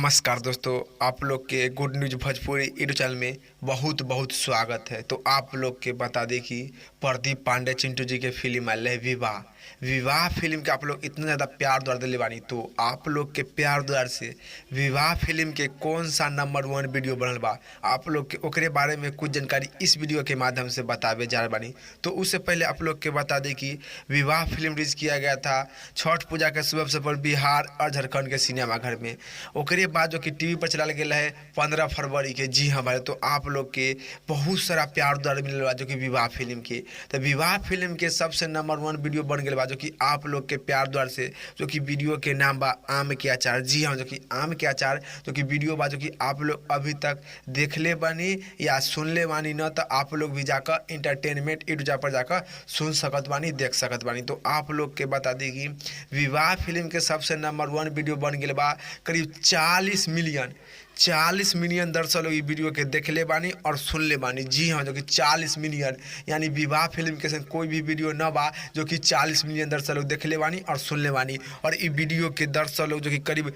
नमस्कार दोस्तों, आप लोग के good news Bhojpuri YouTube channel में बहुत बहुत स्वागत है। तो आप लोग के बता दें कि प्रदीप पांडे चिंटू जी के फिल्म आए विवाह विवाह फिल्म के आप लोग इतना ज़्यादा प्यार द्वार दिले बानी। तो आप लोग के प्यार द्वार से विवाह फिल्म के कौन सा नंबर 1 वीडियो बनल बा, आप लोग के ओकरे बारे में कुछ जानकारी इस वीडियो के माध्यम से बतावे जा रहे बानी। तो उससे पहले आप लोग के बता दें कि विवाह फिल्म रिलीज किया गया था छठ पूजा के शुभ अवसर पर बिहार और झारखंड के सिनेमा घर में। ओकरे बाद जो कि टीवी पर चलाल गया है 15 फरवरी के। जी हाँ भाई, तो आप लोग के बहुत सारा प्यार द्वार मिलल बा जो कि विवाह फिल्म के। तो विवाह फिल्म के सबसे नंबर 1 वीडियो बन गया बा जो कि आप लोग के प्यार द्वार से, जो कि वीडियो के नाम बा आम के अचार। जी हाँ, जो कि आम के अचार जो कि वीडियो बा जो कि आप लोग अभी तक देखले बानी या सुनले बानी न, तो आप लोग भी जाकर इंटरटेनमेंट यूट्यूब पर जाकर सुन सकत बानी, देख सकत बानी। तो आप लोग के बता दी कि विवाह फिल्म के सबसे नंबर 1 वीडियो बन गया बा। करीब 40 मिलियन दर्शक लोग वीडियो के देखले बानी और सुनले बानी। जी हाँ, जो कि 40 मिलियन, यानी विवाह फिल्म के संग कोई भी वीडियो न बा जो कि 40 मिलियन दर्शक लोग देखले बानी और सुनले बानी। और इस वीडियो के दर्शक लोग जो कि करीब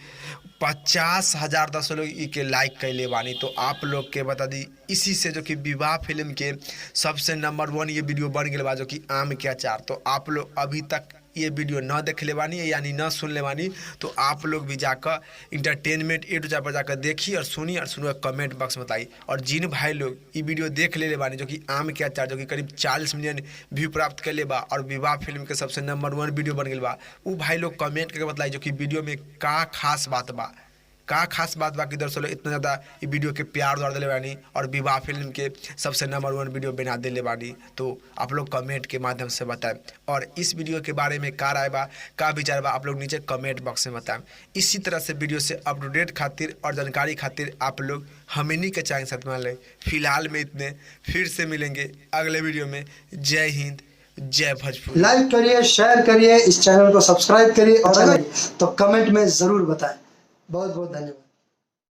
50,000 दर्शक लोग ई के लाइक कैले बानी। तो आप लोग के बता दी इसी से जो कि विवाह फिल्म के सबसे नंबर 1 ये वीडियो बन गया बा जो कि आम के अचार। तो आप लोग अभी तक ये वीडियो न देख ले बानी यानी न सुन ले बानी, तो आप लोग भी जाकर इंटरटेनमेंट यूट्यूब पर जाकर देखिए और सुनिए और सुनो कमेंट बॉक्स में बताइए। और जिन भाई लोग ये वीडियो देख ले बानी जो कि आम के अचार जो कि करीब 40 मिलियन व्यू प्राप्त कर ले बा और विवाह फिल्म के सबसे नंबर 1 वीडियो बन गया बा, वो भाई लोग कमेंट करके बताइए जो कि वीडियो में का खास बात बा कि दर्शक लोग इतना ज़्यादा ये वीडियो के प्यार द्वार दिले बानी और विवाह फिल्म के सबसे नंबर 1 वीडियो बना दिले बानी। तो आप लोग कमेंट के माध्यम से बताएं और इस वीडियो के बारे में का राय बा, का विचार बा, आप लोग नीचे कमेंट बॉक्स में बताएं। इसी तरह से वीडियो से अप टू डेट खातिर और जानकारी खातिर आप लोग हमनी के चैनल साथ मान लें। फिलहाल में इतने, फिर से मिलेंगे अगले वीडियो में। जय हिंद, जय भोजपुरी। लाइक करिए, शेयर करिए, इस चैनल को सब्सक्राइब करिए और तो कमेंट में जरूर बताएं। बहुत बहुत धन्यवाद।